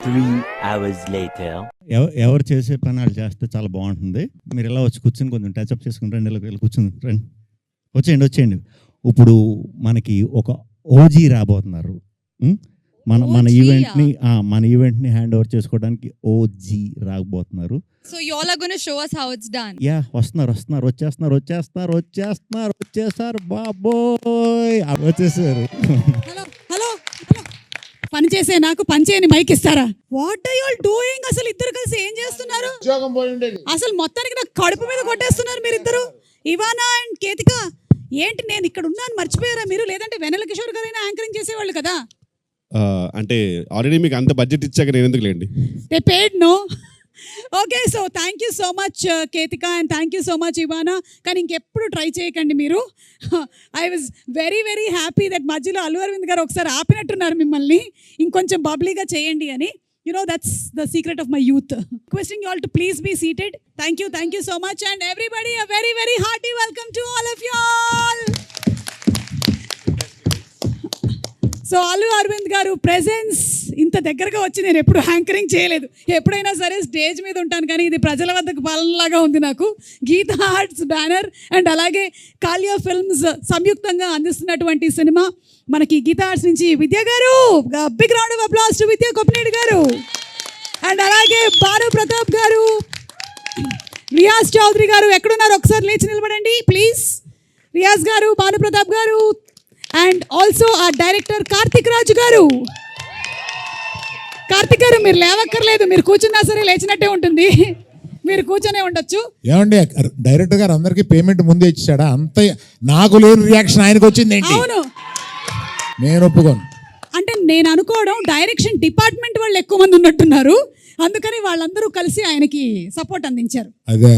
3 hours later. ఎవరు చేసే పని వాళ్ళు చేస్తే చాలా బాగుంటుంది. మీరు ఇలా వచ్చి కూర్చొని కొంచెం టచ్అప్ చేసుకుని రండి, ఇలా కూర్చుని రండి, వచ్చేయండి. ఇప్పుడు మనకి ఒక ఓజీ రాబోతున్నారు. మన ఈవెంట్ని హ్యాండ్ ఓవర్ చేసుకోవడానికి ఓజీ రాబోతున్నారు. So you all are going to show us how it's done. వస్తున్నారు, వచ్చేస్తారు బాబోయ్, వచ్చేసారు. హలో పని చేసే నాకు పని చేయని మైక్ ఇస్తారా? What are you all doing? అసలు ఇద్దరు కలిసి ఏం చేస్తున్నారు? అసలు మొత్తానికి నాకు కడుపు మీద కొట్టేస్తున్నారు మీరిద్దరు. ఇవానా అండ్ కేతిక, ఏంటి నేను ఇక్కడ ఉన్నాను మర్చిపోయారా మీరు? లేదంటే వెన్నెల కిషోర్ గారైనా యాంకరింగ్ చేసేవాళ్ళు కదా. అంటే ఆల్రెడీ మీకు అంత బడ్జెట్ ఇచ్చాక నేను ఎందుకు లేండి. They paid no. Okay, so thank you so much Ketika and thank you so much Ivana. కానీ ఇంకెప్పుడు ట్రై చేయకండి మీరు. I was very very happy that మధ్యలో అల్లు అరవింద్ గారు ఒకసారి ఆపినట్టున్నారు మిమ్మల్ని, ఇంకొంచెం బబ్లీగా చేయండి అని. You know, that's the secret of my youth. Requesting you all to please be seated. Thank you so much, and everybody a very very hearty welcome to all of you all. So Allu Aravind garu presence ఇంత దగ్గరగా వచ్చి నేను ఎప్పుడు anchoring చేయలేదు. ఎప్పుడైనా సరే stage మీద ఉంటాను, కానీ ఇది ప్రజల వద్దకు పాలనలాగా ఉంది నాకు. గీతా ఆర్ట్స్ బ్యానర్ అండ్ అలాగే కాలియా ఫిల్మ్స్ సంయుక్తంగా అందిస్తున్నటువంటి సినిమా మనకి గీతా ఆర్ట్స్ నుంచి Vidya garu, big round of applause to Vidya Koppineedu గారు, అండ్ అలాగే భాను ప్రతాప్ గారు, రియాజ్ చౌదరి గారు. ఎక్కడున్నారు? ఒకసారి లేచి నిలబడండి ప్లీజ్. రియాజ్ గారు, భాను ప్రతాప్ గారు, అండ్ ఆల్సో ఆ డైరెక్టర్ కార్తిక్ రాజు గారు. కార్తిక్ గారు మీరు లేవక్కర్లేదు, మీరు కూర్చున్నా సరే లేచినట్టే ఉంటుంది, మీరు కూర్చొనే ఉండొచ్చు. ఏమండి డైరెక్టర్ గారు అందరికి పేమెంట్ ముందే ఇచ్చాడా? అంత నాకు లేని రియాక్షన్ ఆయనకు వచ్చింది ఏంటి? అవును, నేను ఒప్పుకోను. అంటే నేను అనుకోవడం డైరెక్షన్ డిపార్ట్మెంట్ వాళ్ళు ఎక్కువ మంది ఉన్నట్టున్నారు, అందుకని వాళ్ళందరూ కలిసి ఆయనకి సపోర్ట్ అందించారు. అదే.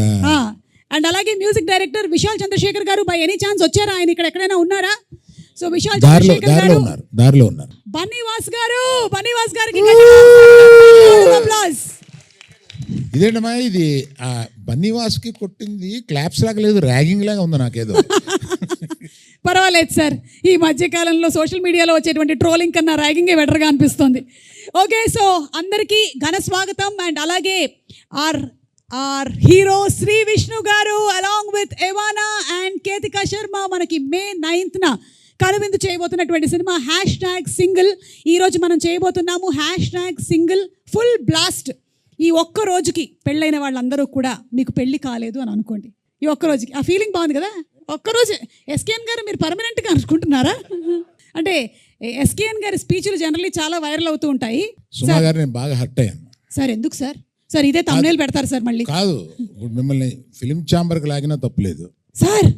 అండ్ అలాగే మ్యూజిక్ డైరెక్టర్ విశాల్ చంద్రశేఖర్ గారు, బై ఎనీ ఛాన్స్ వచ్చారా? ఆయన ఇక్కడ ఎక్కడైనా ఉన్నారా? సో విశాల్ చంద్రశేఖర్ గారు, దారిలో ఉన్నారు. బన్నీవాస్ గారికి ఇదేంటమ్మా ఇది? బన్నీవాస్ కి కొట్టింది క్లాప్స్ లాగా లేదు, ర్యాగింగ్ లాగా ఉంది నాకేదో. పర్వాలేదు సార్, ఈ మధ్యకాలంలో సోషల్ మీడియాలో వచ్చేటువంటి ట్రోలింగ్ కన్నా ర్యాగింగే బెటర్గా అనిపిస్తుంది. ఓకే, సో అందరికీ ఘన స్వాగతం. అండ్ అలాగే ఆర్ హీరో శ్రీ విష్ణు గారు along with Ivana and Ketika Sharma మనకి May 9th కనువిందు చేయబోతున్నటువంటి సినిమా #సింగిల్. ఈరోజు మనం చేయబోతున్నాము #సింగిల్ ఫుల్ బ్లాస్ట్. ఈ ఒక్క రోజుకి పెళ్ళైన వాళ్ళందరూ కూడా మీకు పెళ్ళి కాలేదు అని అనుకోండి. ఈ ఒక్క రోజుకి ఆ ఫీలింగ్ బాగుంది కదా. ఒక్కరోజు ఎస్కేఎన్ గారు మీరు పర్మనెంట్గా అనుకుంటున్నారా? అంటే ఎస్కేఎన్ గారి స్పీచ్లు జనరల్లీ చాలా వైరల్ అవుతూ ఉంటాయి. సుమా గారు నేను బాగా హర్ట్ అయ్యాను సార్. ఎందుకు సార్? సార్ ఇదే తమ్నేల్ పెడతారు సార్ మళ్ళీ. కాదు, ఇప్పుడు మిమ్మల్ని ఫిలిం ఛాంబర్కి లాగినా తప్పులేదు సార్.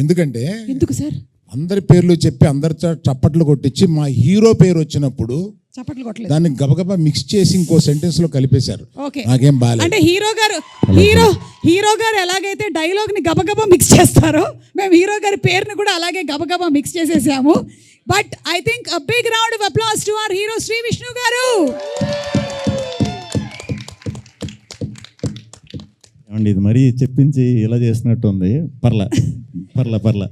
ఎందుకు సార్? అందరి పేర్లు చెప్పి అందరి చప్పట్లు కొట్టించి మా హీరో పేరు వచ్చినప్పుడు చప్పట్లు కొట్టలేదు, దాన్ని గబగబా మిక్స్ చేసి ఇంకో సెంటెన్స్ లో కలిపేశారు. నాకేం బాలేదు. అంటే హీరో గారు ఎలాగైతే డైలాగ్ ని గబగబా మిక్స్ చేస్తారో, మేము హీరో గారి పేరుని కూడా అలాగే గబగబా మిక్స్ చేసేసాము. But I think a big round of applause to our hero Shri Vishnu garu. ఏమండి ఇది మరీ చెప్పించి ఇలా చేసినట్టు ఉంది. పర్లా.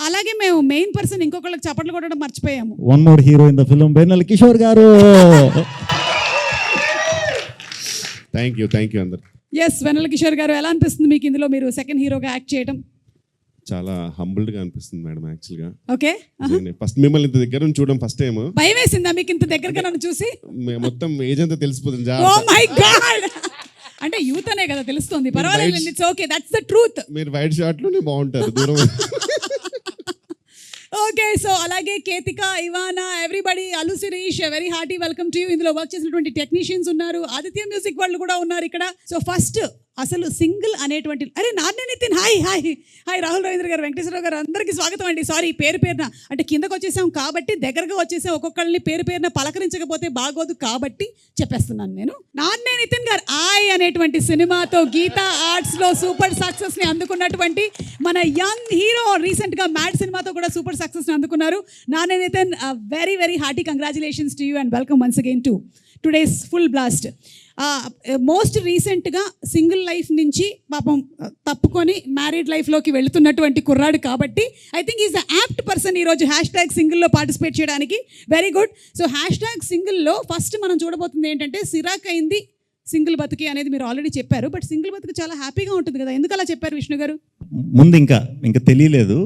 అలాగే మేము మెయిన్ పర్సన్ ఇంకొకళ్ళకి చప్పట్లు కొట్టడం మర్చిపోయాము. One more hero in the film, Vennela Kishore garu. Thank you అందరు. ఎస్, వెన్నెల కిషోర్ గారు, ఎలా అనిపిస్తుంది మీకు ఇందులో మీరు సెకండ్ హీరోగా యాక్ట్ చేయడం? చాలా హంబుల్డ్ గా అనిపిస్తుంది మేడం. యాక్చువల్ గా ఓకే, ఫస్ట్ మిమ్మల్ని ఇంత దగ్గర నుంచి చూడడం ఫస్ట్ టైం. భయం వేసిందా మీకు ఇంత దగ్గరగా నన్ను చూసి? మొత్తం ఏజ్ అంతా తెలిసిపోతుంది. ఓ మై గాడ్, అంటే యూత్ అనే కదా తెలుస్తుంది. పర్వాలేదు, it's okay, that's the truth. మీరు వైట్ షార్ట్ లోనే బాగుంటారు దూరం. ఓకే, సో అలాగే Ketika, Ivana, everybody, Allu Sirish, very hearty welcome to you. ఇందులో వర్క్ చేసినటువంటి టెక్నీషియన్స్ ఉన్నారు, ఆదిత్య మ్యూజిక్ వాళ్ళు కూడా ఉన్నారు ఇక్కడ. సో ఫస్ట్ అసలు సింగిల్ అనేటువంటి నాన్నే నితిన్, హాయ్ రాహుల్ రవీంద్ర గారు, వెంకటేశ్వరరావు గారు, అందరికీ స్వాగతం అండి. సారీ పేరున అంటే కిందకు వచ్చేసాం కాబట్టి, దగ్గరగా వచ్చేసాం, ఒక్కొక్కరిని పేరున పలకరించకపోతే బాగోదు కాబట్టి చెప్పేస్తున్నాను నేను. నాన్నే నితిన్ గారు అనేటువంటి సినిమాతో గీతా ఆర్ట్స్ లో సూపర్ సక్సెస్ ని అందుకున్నటువంటి మన యంగ్ హీరో, రీసెంట్ గా మ్యాడ్ సినిమాతో కూడా సూపర్ సక్సెస్ ని అందుకున్నారు. నాన్నే Nithin, very very hearty congratulations to you and welcome once again to today's full blast. Most రీసెంట్గా సింగిల్ లైఫ్ నుంచి పాపం తప్పుకొని మ్యారీడ్ లైఫ్లోకి వెళుతున్నటువంటి కుర్రాడు కాబట్టి I think is the apt person ఈరోజు #సింగిల్లో పార్టిసిపేట్ చేయడానికి. Very good. సో #సింగిల్లో ఫస్ట్ మనం చూడబోతుంది ఏంటంటే సిరాక్ అయింది సింగిల్ బతుకి అనేది మీరు ఆల్రెడీ చెప్పారు. బట్ సింగిల్ బతుకు చాలా హ్యాపీగా ఉంటుంది కదా, ఎందుకు అలా చెప్పారు విష్ణు గారు? ముందు ఇంకా తెలియలేదు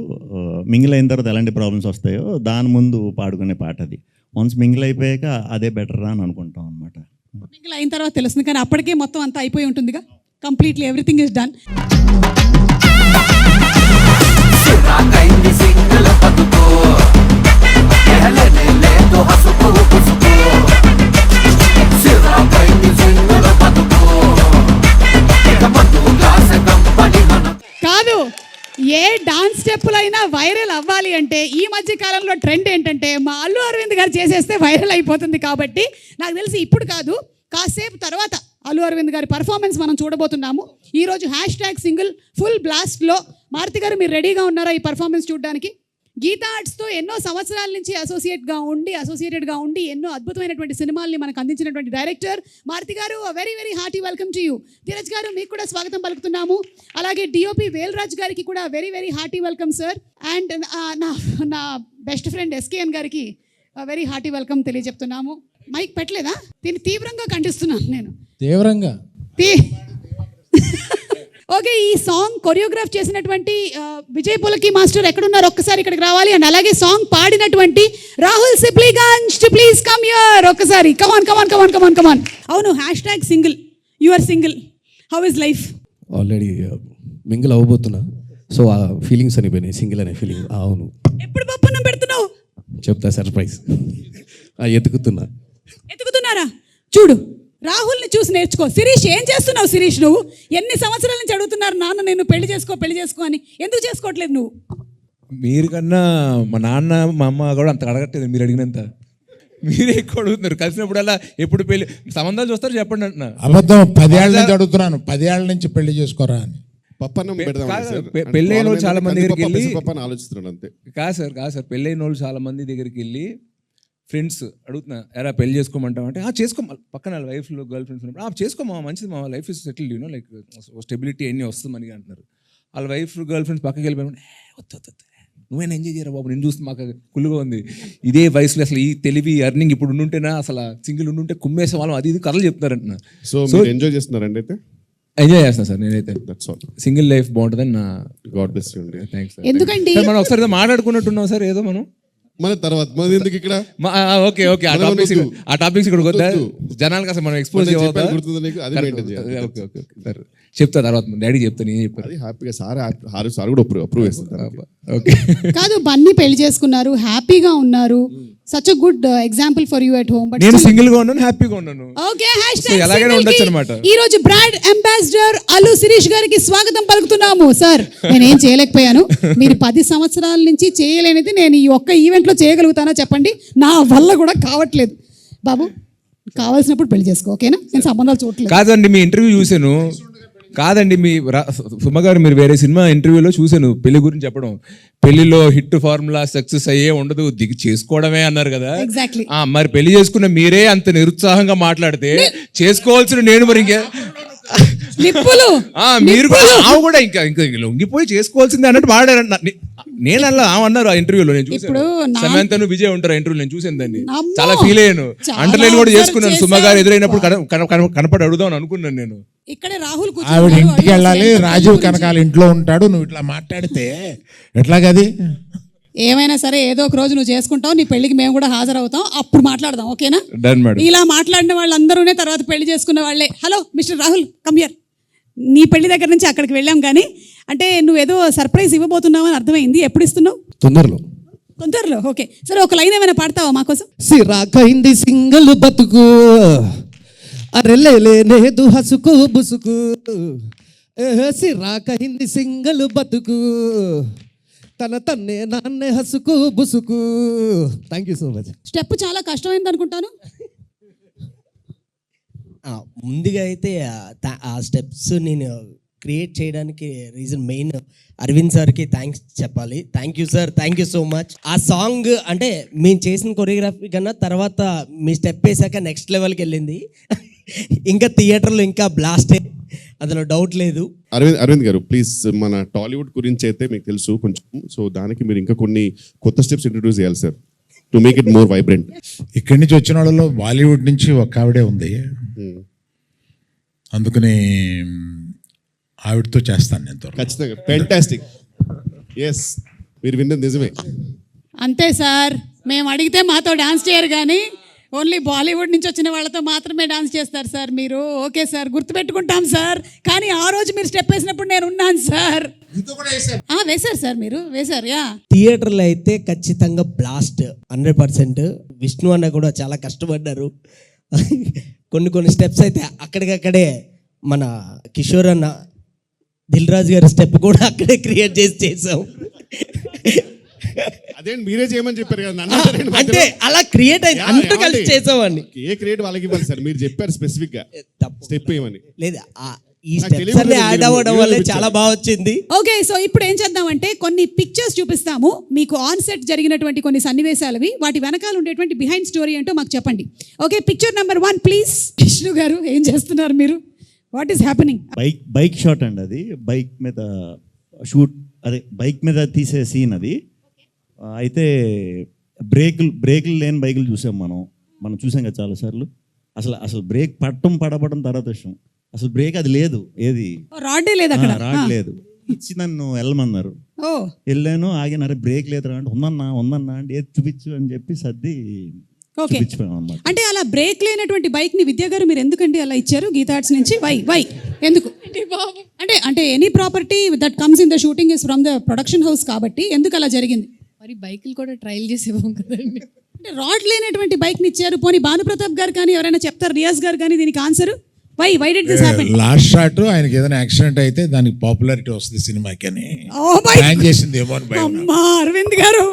మింగిల్ అయిన తర్వాత ఎలాంటి ప్రాబ్లమ్స్ వస్తాయో దాని ముందు పాడుకునే పాట అది. వన్స్ మింగిల్ అయిపోయాక అదే బెటర్ అని అనుకుంటాం అనమాట. మింగిల్ అయిన తర్వాత తెలుస్తుంది, కానీ అప్పటికే మొత్తం అంతా అయిపోయి ఉంటుందిగా, కంప్లీట్లీ ఎవ్రీథింగ్ ఇస్ డన్. కాదు, ఏ డాన్స్ స్టెప్పులు అయినా వైరల్ అవ్వాలి అంటే ఈ మధ్య కాలంలో ట్రెండ్ ఏంటంటే మా అల్లు అరవింద్ గారు చేసేస్తే వైరల్ అయిపోతుంది. కాబట్టి నాకు తెలిసి ఇప్పుడు కాదు, కాసేపు తర్వాత అల్లు అరవింద్ గారి పర్ఫార్మెన్స్ మనం చూడబోతున్నాము. ఈరోజు #సింగిల్ ఫుల్ బ్లాస్ట్లో మారుతి గారు మీరు రెడీగా ఉన్నారా ఈ పర్ఫార్మెన్స్ చూడడానికి? గీతా ఆర్ట్స్తో ఎన్నో సంవత్సరాల నుంచి అసోసియేటెడ్గా ఉండి ఎన్నో అద్భుతమైనటువంటి సినిమాల్ని మనకు అందించినటువంటి డైరెక్టర్ మారుతి గారు, very very hearty welcome to you. Dheeraj గారు మీకు కూడా స్వాగతం పలుకుతున్నాము. అలాగే డిఓపి వేల్రాజ్ గారికి కూడా very very hearty welcome sir. And నా బెస్ట్ ఫ్రెండ్ ఎస్కేఎన్ గారికి వెరీ హార్టీ వెల్కమ్ తెలియజెప్తున్నాము. మైక్ పెట్టలేదా? దీన్ని తీవ్రంగా ఖండిస్తున్నాను నేను. తీవ్రంగా ఓకే, ఈ సాంగ్ కొరియోగ్రాఫ్ చేసినటువంటి విజయ్ పులకి మాస్టర్ ఎక్కడున్నారు ఒక్కసారి ఇక్కడికి రావాలి. అండ్ అలాగే సాంగ్ పాడినటువంటి Rahul Sipligunj to please come here ఒక్కసారి. కమాన్. అవును, #single you are single, how is life? Already mingle అవ్వబోతున్నా, సో ఆ ఫీలింగ్స్ అనిపోయినాయి, సింగిల్ అనే ఫీలింగ్. అవును, ఎప్పుడు పప్పునం పెడుతున్నావు? చెప్తా, సర్ప్రైజ్. ఎత్తుకుతున్నారా? చూడు, రాహుల్ని చూసి నేర్చుకో. శిరీష్, ఏం చేస్తున్నావు శిరీష్? నువ్వు ఎన్ని సంవత్సరాల నుంచి అడుగుతున్నారు నాన్న నేను పెళ్లి చేసుకో అని, ఎందుకు చేసుకోవట్లేదు నువ్వు? మీరు కన్నా మా నాన్న మా అమ్మ కూడా అంత అడగట్లేదు మీరు అడిగినంత. మీరే ఎక్కువ అడుగుతున్నారు. కలిసినప్పుడల్లా ఎప్పుడు పెళ్లి సంబంధాలు చూస్తారు చెప్పండి అంటున్నా. అబద్ధం. 10 ఏళ్ళ నుంచి అడుగుతున్నాను, 10 ఏళ్ళ నుంచి పెళ్లి చేసుకోరా అని. పప్పన్నం పెడదాం పెళ్ళైన వాళ్ళు చాలా మంది దగ్గరికి వెళ్ళి ఆలోచిస్తున్నాడు అంతే. కాదు సార్ పెళ్ళైన వాళ్ళు చాలా మంది దగ్గరికి వెళ్ళి ఫ్రెండ్స్ అడుగుతున్నా, ఎరా పెళ్లి చేసుకోమంటావు అంటే చేసుకో, పక్కన వైఫ్లో గర్ల్ ఫ్రెండ్స్ ఉన్నప్పుడు చేసుకోమా, మంచిది మా life is settled, you know like stability అన్నీ వస్తుందని అంటున్నారు. వాళ్ళ వైఫ్ గర్ల్ ఫ్రెండ్స్ పక్కకి వెళ్ళిపోయి వద్దు నువ్వైనా ఎంజాయ్ చేయరా బాబు, నేను చూస్తే మాకు కుళ్ళుగా ఉంది. ఇదే వయసులో అసలు ఈ తెలివి అర్నింగ్ ఇప్పుడు ఉండుంటేనా అసలు సింగిల్ ఉండుంటే కుమ్మేసే వాళ్ళం అది ఇది కథలు చెప్తారంటున్నా. సో ఎంజాయ్ చేస్తున్నారండి అయితే? ఎంజాయ్ చేస్తున్నా సార్ నేనైతే. సింగిల్ లైఫ్ బాగుంటుందని నా గాడ్ బ్లెస్ యూ అండి. థ్యాంక్స్. ఎందుకండి మనం ఒకసారి మాట్లాడుకున్నట్టున్నాం సార్ ఏదో మనం మన తర్వాత మన ఎందుకు ఇక్కడ. ఓకే ఆ టాపిక్స్ ఇక్కడ వద్దా జనాలకు అసలు మనం ఎక్స్పోజ్ ఓకే సార్ చెప్తా తర్వాత డాడీ చెప్తాను ఏం చెప్పారు. అది హ్యాపీగా సార్ కూడా అప్రూవ్ చేస్తారు. ఓకే కాదు, బన్నీ పెళ్లి చేసుకున్నారు, హ్యాపీగా ఉన్నారు. Such a good example for you at home. నేను సింగిల్ గా ఉన్నాను, హ్యాపీగా ఉన్నాను. ఓకే, ఎలాగైనా ఉండొచ్చు అన్నమాట. ఈ రోజు బ్రాండ్ అంబాసిడర్ అల్లు శిరీష్ గారికి స్వాగతం పలుకుతున్నాము. సార్, నేనేం చేయలేకపోయాను, మీరు 10 సంవత్సరాల నుంచి చేయలేనిది నేను ఈ ఒక్క ఈవెంట్ లో చేయగలుగుతానా చెప్పండి? నా వల్ల కూడా కావట్లేదు. బాబు, కావాల్సినప్పుడు పెళ్లి చేసుకో, ఓకేనా? నేను సంబంధాలు చూడలేదు. కాదండి, మీ ఇంటర్వ్యూ చూశాను. కాదండి, మీ సుమ గారు మీరు వేరే సినిమా ఇంటర్వ్యూలో చూశాను పెళ్లి గురించి చెప్పడం. పెళ్లిలో హిట్ ఫార్ములా సక్సెస్ అయ్యే ఉండదు, దిగి చేసుకోవడమే అన్నారు కదా. ఎగ్జాక్ట్లీ. మరి పెళ్లి చేసుకున్న మీరే అంత నిరుత్సాహంగా మాట్లాడితే చేసుకోవాల్సిన నేను మరి ఇంకా నిప్పులు మీరు కూడా ఇంకా లొంగిపోయి చేసుకోవాల్సిందే అన్నట్టు వాడారంట. నేను అలా అన్నారు ఆ ఇంటర్వ్యూలో, నేను చూసాను. సమంతను విజయ్ ఉంటారు ఇంటర్వ్యూ, నేను చూసాను దాన్ని, చాలా ఫీల్ అయ్యాను. అండర్లైన్ కూడా చేసుకున్నాను. సుమ గారు ఎదురైనప్పుడు కనపడి అడుగుదాం అనుకున్నాను నేను. ఇక్కడే రాహుల్ ఆవిడ ఇంటికి వెళ్ళాలి, రాజీవ్ కనకాల ఇంట్లో ఉంటాడు, నువ్వు ఇట్లా మాట్లాడితే ఎట్లాగది? ఏమైనా సరే ఏదో ఒక రోజు నువ్వు చేసుకుంటావు, నీ పెళ్లికి మేము కూడా హాజరవుతాం, అప్పుడు మాట్లాడదాం, ఓకేనా? ఇలా మాట్లాడిన వాళ్ళందరూనే తర్వాత పెళ్లి చేసుకున్న వాళ్ళే. Hello mister Rahul, come here. నీ పెళ్లి దగ్గర నుంచి అక్కడికి వెళ్ళాం, కానీ అంటే నువ్వేదో సర్ప్రైజ్ ఇవ్వబోతున్నావు అని అర్థమైంది. ఎప్పుడు ఇస్తున్నావు? తొందరలో. ఓకే, సరే ఒక లైన్ ఏమైనా పాడతావా మాకోసం? సిరాకైంది సింగిల్ బతుకు, అరెలేలేదు హసుకు బుసుకు, సిరాకైంది సింగిల్ బతుకు, తన్నే నాన్నే హసుకు బుసుకు. Thank you so much. Step చాలా కష్టమైంది అనుకుంటాను. ముందుగా అయితే ఆ స్టెప్స్ నేను క్రియేట్ చేయడానికి రీజన్ మెయిన్ అరవింద్ సార్కి థ్యాంక్స్ చెప్పాలి. Thank you sir, thank you so much. ఆ సాంగ్ అంటే మేము చేసిన కొరియోగ్రఫీ కన్నా తర్వాత మీ స్టెప్ వేసాక నెక్స్ట్ లెవెల్కి వెళ్ళింది. ఇంకా థియేటర్లో ఇంకా బ్లాస్టే, అందులో డౌట్ లేదు. అరవింద్ గారు ప్లీజ్, మన టాలీవుడ్ గురించి అయితే మీకు తెలుసు కొంచెం, సో దానికి మీరు ఇంకా కొన్ని కొత్త స్టెప్స్ ఇంట్రడ్యూస్ చేయాలి sir, to make it more vibrant. ఇక్కడి నుంచి వచ్చిన వాళ్ళలో బాలీవుడ్ నుంచి ఒక ఆవిడే ఉంది, అందుకని ఆవిడతో చేస్తాను నేను త్వరలో. ఖచ్చితంగా ఫ్యాంటాస్టిక్. ఎస్, మీరు విన్నది నిజమే. అంతే సార్, మేము అడిగితే మాతో డాన్స్ చేయరు కానీ ఓన్లీ బాలీవుడ్ నుంచి వచ్చిన వాళ్ళతో మాత్రమే డాన్స్ చేస్తారు సార్ మీరు. ఓకే సార్, గుర్తుపెట్టుకుంటాం సార్. కానీ ఆ రోజు మీరు స్టెప్ వేసినప్పుడు నేను ఉన్నాను సార్. వేశారు సార్, మీరు వేశారు. యా, థియేటర్లో అయితే ఖచ్చితంగా బ్లాస్ట్ 100%. విష్ణు అన్న కూడా చాలా కష్టపడ్డారు. కొన్ని స్టెప్స్ అయితే అక్కడికక్కడే మన కిషోర్ అన్న, దిల్ రాజు గారి స్టెప్ కూడా అక్కడే క్రియేట్ చేసాం. అదేంటి మీరే చేయమని చెప్పారు కదా నన్ను. అంటే అలా క్రియేట్ అయింది, అంతా కలిసి చేసామని. ఏ క్రియేట్ వాళ్ళకి ఇవ్వాలి సార్, మీరు చెప్పారు స్పెసిఫిక్ గా స్టెప్ ఏమని. లేదు, ఈ స్టెప్స్ అన్ని యాడ్ అవ్వడం వల్ల చాలా బాగా వచ్చింది. ఓకే, సో ఇప్పుడు ఏం చేద్దామంటే కొన్ని పిక్చర్స్ చూపిస్తాము మీకు, ఆన్ సెట్ జరిగినటువంటి కొన్ని సన్నివేశాలవి, వాటి వెనకాల ఉండేటువంటి బిహైండ్ స్టోరీ ఏంటో మాకు చెప్పండి. Okay, picture number 1 please. Vishnu గారు ఏం చేస్తున్నారు మీరు? What is happening? Bike shot అండి అది. బైక్ మీద షూట్, అదే బైక్ మీద తీసే సీన్ అది. అయితే బ్రేకులు లేని బైకులు చూసాం మనం చూసాం కదా చాలాసార్లు. అసలు బ్రేక్ పడబడడం తర్వాత విషయం, అసలు బ్రేక్ అది లేదు, ఏది రాడే లేదు అక్కడ, రాడ్ లేదు. ఇచ్చి నన్ను వెళ్ళమన్నారు, వెళ్ళాను, ఆగినారు, బ్రేక్ లేదు అంటే ఉందన్నా అంటే ఏది చూపించు అని చెప్పి సర్ది చూపించాం అన్నమాట. అంటే అలా బ్రేక్ లేనటువంటి బైక్ ని విద్యా గారు మీరు ఎందుకండి అలా ఇచ్చారు గీతా ఆర్ట్స్ నుంచి? వై ఎందుకు? అంటే any property that comes in the shooting is from the production house కాబట్టి ఎందుకు అలా జరిగింది? మరి బైకులు కూడా ట్రయల్ చేసేవాం కదండి. అంటే రాడ్ లేనటువంటి బైక్ ని ఇచ్చారు. పోనీ భానుప్రతాప్ గారు కానీ ఎవరైనా చెప్తారు, రియాజ్ గారు కానీ దీనికి answer? Why did this happen? Last shot ఆయనకి ఏదైనా యాక్సిడెంట్ అయితే దానికి పాపులారిటీ వస్తుంది సినిమాకి అని ప్లాన్ చేసింది ఏమో అని భయం. అమ్మా అరవింద్ గారు,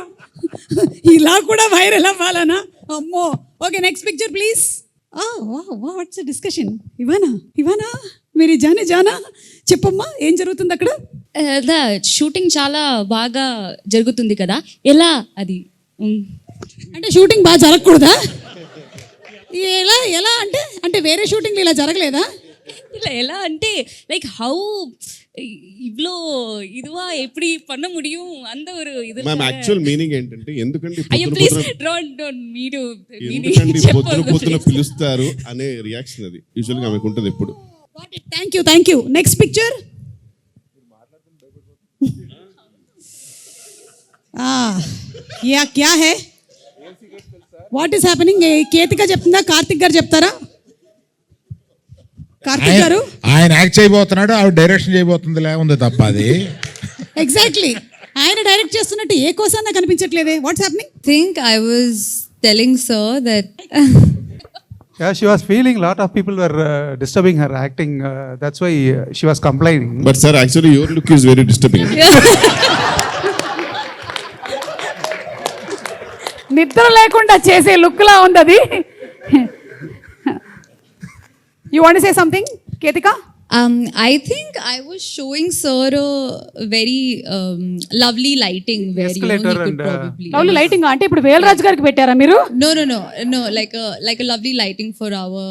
ఇలా కూడా వైరల్ అవ్వాలనా? అమ్మో. Okay, next picture please. What's discussion? Ivana మీరు జానా చెప్పమ్మా, ఏం జరుగుతుంది అక్కడ? షూటింగ్ చాలా బాగా జరుగుతుంది కదా, ఎలా అది? అంటే షూటింగ్ బాగా జరగకూడదా? ఎలా అంటే వేరే షూటింగ్ ఇలా జరగలేదా? இல்லை ఎలా అంటే லைக் ஹவு இவ்ளோ இதுவா எப்படி பண்ண முடியும் அந்த ஒரு இது. మ్యామ్ యాక్చువల్ మీనింగ్ ఏంటంటే ఎందుకంటే అయ్యో ప్లీజ్ డోంట్ మీరు పొద్దున పిలుస్తారు అనే రియాక్షన్ అది యూజువల్ గా ఆమెకు ఉంటుంది ఎప్పుడు. Thank you. Next picture. క్యా హై? What is happening? కేతిక చెప్తుందా, కార్తిక్ గారు చెప్తారా? కార్తిక్ గారు ఆయన యాక్ట్ చేయబోతున్నాడు, ఆవిడ డైరెక్షన్ చేయబోతుంది ఉంది తప్ప అది. ఎగ్జాక్ట్లీ, ఆయన డైరెక్ట్ చేస్తున్నట్టు ఏ కోసాన కనిపించట్లేదే. What's happening? think I was telling sir that Yeah, she was feeling a lot of people were disturbing her acting. That's why she was complaining. But sir actually your look is very disturbing. నిద్ర లేకుండా చేసే look లా ఉంది అది. You want to say something, Ketika? I think I was showing sir a very lovely lighting where you know, he Escalator could and, probably lovely lighting అంటే ఇప్పుడు వేలరాజు గారికి పెట్టారా మీరు? no like a lovely lighting for our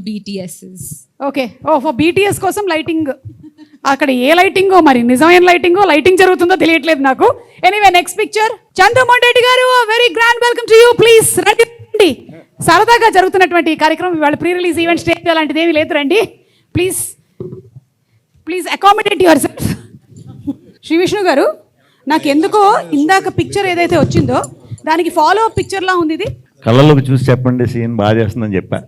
BTSs. Okay, for BTS కోసం lighting. అక్కడ ఏ లైటింగో మరి, నిజమైన లైటింగ్ జరుగుతుందో తెలియట్లేదు నాకు. Anyway, next picture. Chandramohan Reddy garu, very grand welcome to you. Please రండి. సరదాగా జరుగుతున్నటువంటి ఈ కార్యక్రమం ఇవాళ ప్రీ రిలీజ్ ఈవెంట్, స్టేజ్ అలాంటిది ఏమీ లేదు, రండి please accommodate yourself. Shri Vishnu garu, నాకు ఎందుకో ఇందాక పిక్చర్ ఏదైతే వచ్చిందో దానికి ఫాలో అప్ పిక్చర్లా ఉంది ఇది. కళ్ళలోకి చూసి చెప్పండి, సీన్ బాగా చేస్తుందని చెప్పా.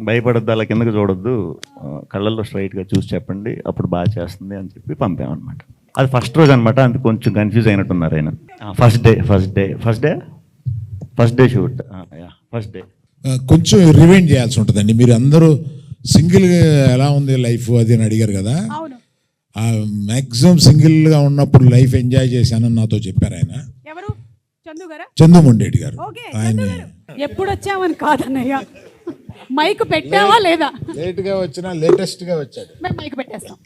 భయపడద్దు, అలా కిందకి చూడొద్దు, కళ్ళల్లో స్ట్రైట్గా చూసి చెప్పండి, అప్పుడు బాగా చేస్తుంది అని చెప్పి పంపామన్నమాట. అది ఫస్ట్ రోజు అనమాట, అందుకు కొంచెం కన్ఫ్యూజ్ అయినట్టున్నారు ఆయన. First day shoot, first day కొంచెం రివైండ్ చేయాల్సి ఉంటుందండి. మీరు అందరూ సింగిల్ ఎలా ఉంది లైఫ్ అది అని అడిగారు కదా. మ్యాక్సిమం సింగిల్గా ఉన్నప్పుడు లైఫ్ ఎంజాయ్ చేశానని నాతో చెప్పారు ఆయన. ఎవరు? చందు గారా? చంద్రమోహన్ రెడ్డి గారు. ఆయన ఎప్పుడు వచ్చామని కాదన్నయ్య, మైక్ పెట్టావా లేదా? లేట్గా వచ్చినా లేటెస్ట్గా వచ్చాడు. మేము మైక్ పెట్టేస్తాం.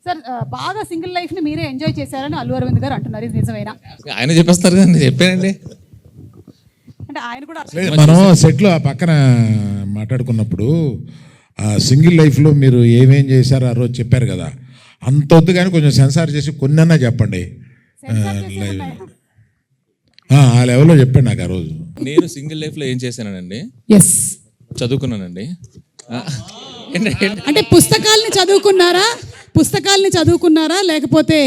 సార్ బాగా సింగిల్ లైఫ్ని మీరే ఎంజాయ్ చేశారని అల్లు అరవింద్ గారు అంటున్నారు, ఇది నిజమేనా? ఆయన చెప్పేస్తారు కదా, నేను చెప్పానండి. అంటే ఆయన కూడా లేదు, మనం సెట్లో ఆ పక్కన మాట్లాడుకున్నప్పుడు ఆ సింగిల్ లైఫ్లో మీరు ఏమేం చేశారో ఆ రోజు చెప్పారు కదా, అంత వద్దు కానీ కొంచెం సెన్సార్ చేసి కొన్నన్నా చెప్పండి. ఆ లెవెల్లో చెప్పండి నాకు ఆ రోజు. నేను సింగిల్ లైఫ్లో ఏం చేశానండి, ఎస్ చదువుకున్నానండి. అంటే పుస్తకాల్ని చదువుకున్నారా లేకపోతే?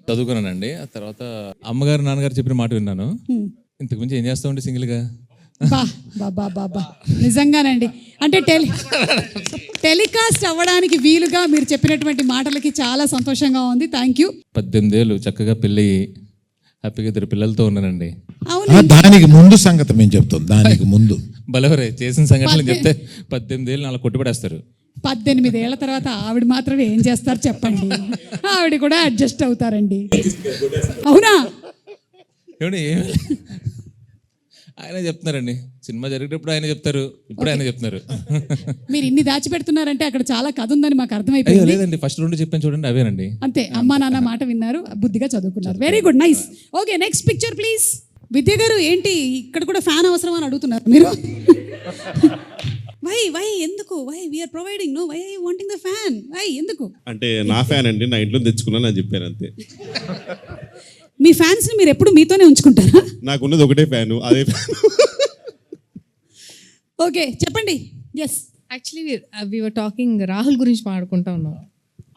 చదువుకున్నానండి. ఆ తర్వాత అమ్మగారు నాన్నగారు చెప్పిన మాట విన్నాను. ఇంతకు మించి ఏం చేస్తామండి సింగిల్గా? బాబా నిజంగానండి. అంటే టెలికాస్ట్ అవ్వడానికి వీలుగా మీరు చెప్పినటువంటి మాటలకి చాలా సంతోషంగా ఉంది. Thank you. 18 ఏళ్ళు చక్కగా పెళ్ళి హ్యాపీగా 2 పిల్లలతో ఉన్నానండి. దానికి ముందు సంగతి మేము చెప్తాం. దానికి ముందు బలవరే చేసిన సంఘటనలు చెప్తే 18 ఏళ్ళు అలా కొట్టుబడేస్తారు. 18 ఏళ్ల తర్వాత ఆవిడ మాత్రమే ఏం చేస్తారు చెప్పండి? ఆవిడ కూడా అడ్జస్ట్ అవుతారండి. అవునా? ఏమండి ఆయన చెప్తున్నారండి, సినిమా జరిగేటప్పుడు ఆయన చెప్తారు, ఇప్పుడు ఆయన చెప్తున్నారు. మీరు ఇన్ని దాచిపెడుతున్నారంటే అక్కడ చాలా కథ ఉందని మాకు అయ్యో అర్థమైపోయింది. లేదండి, ఫస్ట్ 2 చెప్పాను చూడండి, అవేనండి. అంతే, అమ్మా నాన్న మాట విన్నారు, బుద్ధిగా చదువుకున్నారు. Very good, nice. Okay, next picture please. Vidya garu ఏంటి ఇక్కడ కూడా ఫ్యాన్ అవసరం అని అడుగుతున్నారు మీరు? వై ఎందుకు? Why we are providing, no why wanting the fan? Why ఎందుకు? అంటే నా ఫ్యాన్ అండి, నా ఇంట్లో తెచ్చుకున్నాను అని చెప్పాను అంతే. మీ ఫ్యాన్స్ ని మీరు ఎప్పుడు మీతోనే ఉంచుకుంటారా? నాకున్నది ఒకటే ఫ్యాను, అదే ఫ్యాన్. ఓకే చెప్పండి. Yes, actually we were talking Rahul గురించి మాట్లాడుకుంటా ఉన్నాం.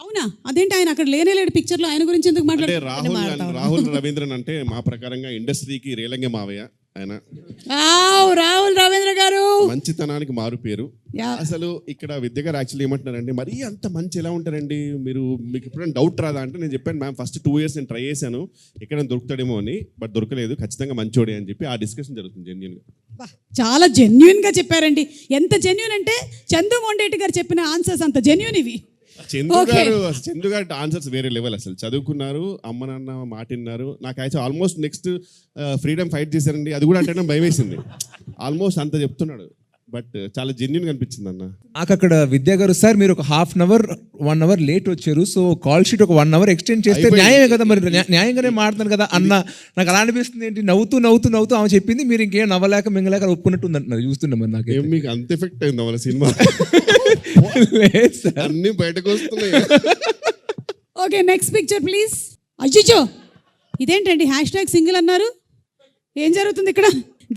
అవునా? అదేంటి ఆయన అక్కడ లేనేలేడు పిక్చర్లో, ఆయన గురించి ఎందుకు అంటే మాట్లాడుతున్నారు? రాహుల్ రవీంద్రన్ అంటే మా ప్రకారంగా ఇండస్ట్రీకి రేలంగే మావయ్య ఆయన. రాహుల్ రవీంద్ర గారు మంచితనానికి మారు పేరు. అసలు ఇక్కడ విద్య గారు యాక్చువల్లీ ఏమంటున్నారండి, మరీ అంత మంచి ఎలా ఉంటారండి మీరు, మీకు ఎప్పుడైనా డౌట్ రాదా అంటే, నేను చెప్పాను మ్యామ్ ఫస్ట్ 2 years నేను ట్రై చేశాను ఎక్కడైనా దొరుకుతాడేమో అని, బట్ దొరకలేదు, ఖచ్చితంగా మంచోడే అని చెప్పి ఆ డిస్కషన్ జరుగుతుంది జెన్యూన్గా. చాలా జెన్యున్ గా చెప్పారండి. ఎంత జెన్యున్ అంటే చందు మొండేటి గారు చెప్పిన ఆన్సర్స్ అంత జెన్యున్ ఇవి. చందు గారు ఆన్సర్స్ వేరే లెవెల్. అసలు చదువుకున్నారు, అమ్మ నాన్న మాట విన్నారు. నాకు actual almost next freedom fight చేశారండి, అది కూడా అంటే భయం వేసింది. ఆల్మోస్ట్ అంత చెప్తున్నాడు, బట్ చాలా జెన్యున్ అనిపించింది అన్న. నాకు అక్కడ విద్యా గారు, సార్ మీరు ఒక 1/2 hour 1 hour లేట్ వచ్చారు, సో కాల్ షీట్ ఒక 1 hour ఎక్స్టెండ్ చేస్తే న్యాయమే కదా, మరి న్యాయంగానే మాట్లాడుతాను కదా అన్న. నాకు అలా అనిపిస్తుంది, ఏంటి నవ్వుతూ ఆమె చెప్పింది, మీరు ఇంకేం నవ్వలేక మింగలేక ఒప్పుకున్నట్టు ఉంది అంటున్నారు. చూస్తున్నాం మరి నాకు మీకు అంత ఎఫెక్ట్ అయింది వాళ్ళ సినిమా, అన్ని బయటకు వస్తున్నాయి. Okay next picture please. అజ్జిచో ఇదేంటండి #సింగిల్ అన్నారు, ఏం జరుగుతుంది ఇక్కడ?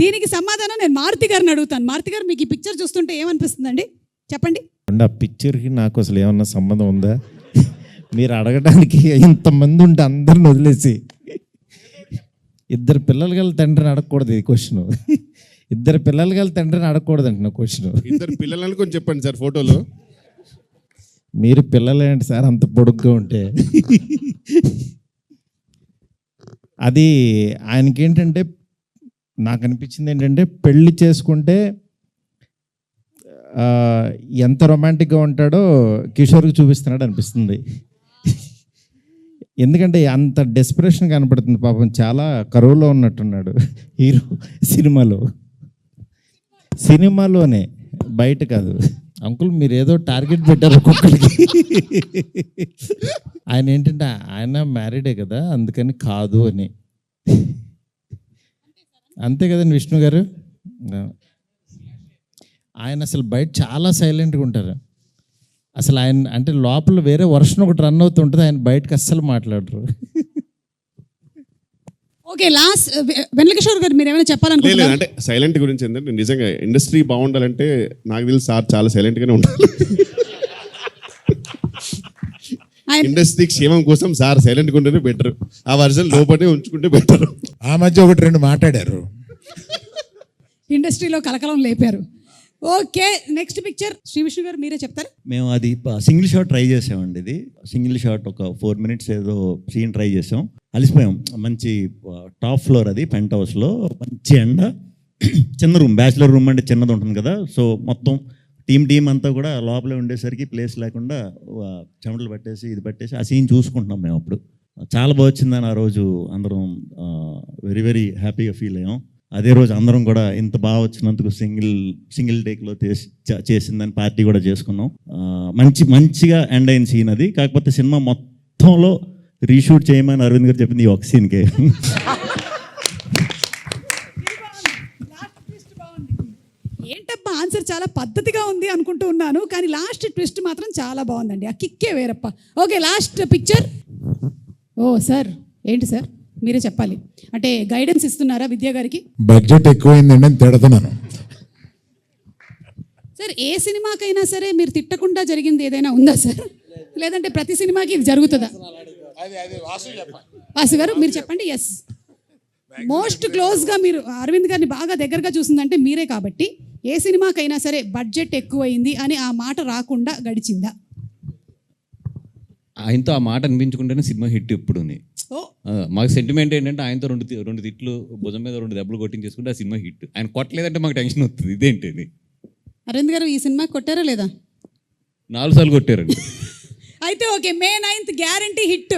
దీనికి సమాధానం నేను మారుతి గారిని అడుగుతాను. మారుతి గారు, మీకు ఈ పిక్చర్ చూస్తుంటే ఏమనిపిస్తుందండి చెప్పండి? ఆ పిక్చర్కి నాకు అసలు ఏమన్నా సంబంధం ఉందా? మీరు అడగడానికి ఇంతమంది ఉంటే అందరిని వదిలేసి 2 పిల్లలు గల తండ్రిని అడగకూడదు ఈ క్వశ్చన్. 2 పిల్లలు గల తండ్రిని అడగకూడదు అంటున్నా క్వశ్చన్. 2 పిల్లలని కొంచెం చెప్పండి సార్ ఫోటోలో. మీరు పిల్లలేంటి సార్ అంత పొడుగ్గా ఉంటే? అది ఆయనకి ఏంటంటే, నాకు అనిపించింది ఏంటంటే, పెళ్లి చేసుకుంటే ఎంత రొమాంటిక్గా ఉంటాడో కిషోర్కి చూపిస్తున్నాడు అనిపిస్తుంది. ఎందుకంటే అంత డెస్పరేషన్ కనపడుతుంది, పాపం చాలా కరువులో ఉన్నట్టున్నాడు హీరో సినిమాలోనే, బయట కాదు. అంకుల్ మీరు ఏదో టార్గెట్ పెట్టారు ఒక్కొక్కరికి. ఆయన ఏంటంటే ఆయన మ్యారీడే కదా, అందుకని కాదు అని. అంతే కదండి విష్ణు గారు? ఆయన అసలు బయట చాలా సైలెంట్గా ఉంటారు. అసలు ఆయన అంటే లోపల వేరే వర్షన్ ఒకటి రన్ అవుతుంటుంది, ఆయన బయటకు అస్సలు మాట్లాడరు. ఓకే లాస్ట్ వెంకటేశ్వర గారు, మీరు ఏమైనా చెప్పాలనుకుంటున్నారా? అంటే సైలెంట్ గురించి ఏంటంటే, నిజంగా ఇండస్ట్రీ బాగుండాలంటే నాకు తెలిసి సార్ చాలా సైలెంట్గానే ఉండాలి. ఇండస్ట్రీ క్షేమం కోసం సార్ సైలెంట్గా ఉంటేనే బెటర్, ఆ వర్జన్ లోపలే ఉంచుకుంటే బెటర్. ఆ మధ్య 1-2 మాట్లాడారు, ఇండస్ట్రీలో కలకలం లేపారు. Okay next picture. Shri Vishnu garu మీరే చెప్తారు. మేము అది సింగిల్ షాట్ ట్రై చేసామండి. ఇది సింగిల్ షాట్ ఒక 4 minutes ఏదో సీన్ ట్రై చేసాం, అలిసిపోయాం. మంచి టాప్ ఫ్లోర్, అది పెంట్ హౌస్లో, మంచి ఎండ, చిన్న రూమ్, బ్యాచిలర్ రూమ్ అంటే చిన్నది ఉంటుంది కదా. సో మొత్తం టీం అంతా కూడా లోపలే ఉండేసరికి ప్లేస్ లేకుండా చెమటలు పట్టేసి ఇది పట్టేసి ఆ సీన్ చూసుకుంటున్నాం మేము. అప్పుడు చాలా బాగా వచ్చిందని ఆ రోజు అందరం వెరీ వెరీ హ్యాపీగా ఫీల్ అయ్యాం. అదే రోజు అందరం కూడా ఇంత బాగా వచ్చినందుకు సింగిల్ టేక్లో చేసిందని పార్టీ కూడా చేసుకున్నాం. మంచిగా ఎండ్ అయిన సీన్ అది. కాకపోతే సినిమా మొత్తంలో రీషూట్ చేయమని అరవింద్ గారు చెప్పింది ఈ ఒక సీన్కే. ఏంటప్ప ఆన్సర్ చాలా పద్ధతిగా ఉంది అనుకుంటూ ఉన్నాను, కానీ లాస్ట్ ట్విస్ట్ మాత్రం చాలా బాగుందండి. ఆ కిక్కే వేరప్ప. Okay, last picture. Oh sir, ఏంటి సార్ మీరే చెప్పాలి. అంటే గైడెన్స్ ఇస్తున్నారా విద్యా గారికి? బడ్జెట్ ఎక్కువైందండి అని తిడుతున్నాను. సార్, ఏ సినిమాకైనా సరే మీరు తిట్టకుండా జరిగింది ఏదైనా ఉందా సార్? లేదంటే ప్రతి సినిమాకి ఇది జరుగుతుందా? వాసు గారు మీరు చెప్పండి. ఎస్, మోస్ట్ క్లోజ్గా మీరు అరవింద్ గారిని బాగా దగ్గరగా చూసిందంటే మీరే కాబట్టి, ఏ సినిమాకైనా సరే బడ్జెట్ ఎక్కువైంది అని ఆ మాట రాకుండా గడిచిందా? ఆయనతో ఆ మాట అనిపించుకుంటేనే సినిమా హిట్ ఎప్పుడు. ఓ, మాకు సెంటిమెంట్ ఏంటంటే ఆయనతో రెండు తిట్లు భుజం మీద 2 దెబ్బలు కొట్టించేసుకుంటే ఆ సినిమా హిట్. ఆయన కొట్టలేదంటే మాకు టెన్షన్ వస్తుంది, ఇదేంటి అని. అరవింద్ గారు ఈ సినిమా కొట్టారా లేదా? 4 సార్లు కొట్టారండి. అయితే okay, May 9th guarantee hit.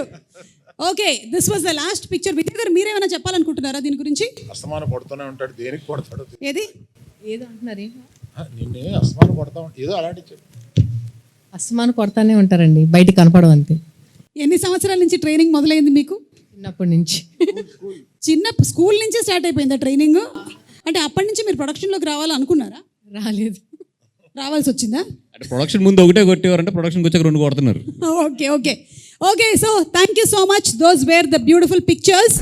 Okay, this was the last picture. విద్యా గారు మీరేమైనా చెప్పాలనుకుంటున్నారా దీని గురించి? అస్తమానం కొడుతూనే ఉంటాడు, దేనికి కొడతాడు? ఏది ఏదో అంటున్నారు, నిన్నే అస్తమానం కొడతా ఉంటాడు, ఏదో అలాంటి చెప్పు. అస్తమానం కొడతానే ఉంటారండి, బయట కనపడవు అంతే. ఎన్ని సంవత్సరాల నుంచి ట్రైనింగ్ మొదలైంది మీకు? చిన్నప్పటి నుంచి. స్కూల్ నుంచే స్టార్ట్ అయిపోయిందా ట్రైనింగ్? అంటే అప్పటి నుంచి మీరు ప్రొడక్షన్లోకి రావాలనుకున్నారా? రాలేదు. రావాల్సి వచ్చిందా? అంటే ప్రొడక్షన్ ముందు ఒకటే కొట్టేవారంటే ప్రొడక్షన్కి వచ్చాక 2 కొడుతున్నారు. Okay, so thank you so much. Those wear the beautiful pictures.